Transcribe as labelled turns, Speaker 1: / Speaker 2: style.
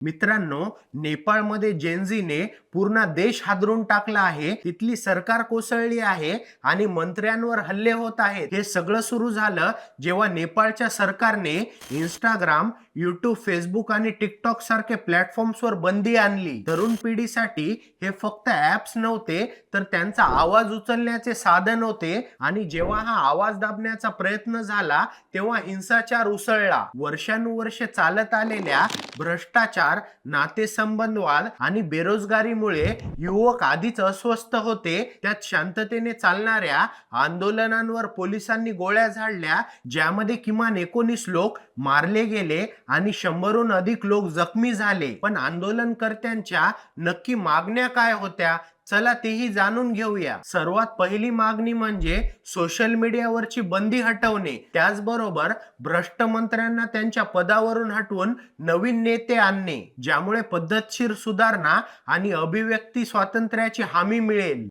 Speaker 1: मित्रांनो, नेपाळमध्ये जेनझीने पूर्ण देश हादरून टाकला आहे. तिथली सरकार कोसळली आहे आणि मंत्र्यांवर हल्ले होत आहेत. हे सगळं सुरू झालं जेव्हा नेपाळच्या सरकारने इंस्टाग्राम, यूट्यूब, फेसबुक आणि टिकटॉक सारखे प्लॅटफॉर्म्सवर बंदी आणली. तरुण पिढीसाठी हे फक्त ऍप्स नव्हते, तर त्यांचा आवाज उचलण्याचे साधन होते आणि जेव्हा हा आवाज दाबण्याचा प्रयत्न झाला तेव्हा हिंसाचार उसळला. वर्षानुवर्षे चालत आलेल्या भ्रष्टाचार, नातेसंबंध वाद आणि बेरोजगारीमुळे युवक आधीच अस्वस्थ होते. त्यात शांततेने चालणाऱ्या आंदोलनांवर पोलिसांनी गोळ्या झाडल्या, ज्यामध्ये किमान 19 लोक मारले गेले आणि 100हून अधिक लोक जखमी झाले. पण आंदोलनकर्त्यांच्या नक्की मागण्या काय होत्या? चला तेही जाणून घेऊया. सर्वात पहिली मागणी म्हणजे सोशल मीडियावरची बंदी हटवणे. त्याचबरोबर भ्रष्ट मंत्र्यांना त्यांच्या पदावरून हटवून नवीन नेते आणणे, ज्यामुळे पद्धतशीर सुधारणा आणि अभिव्यक्ती स्वातंत्र्याची हमी मिळेल.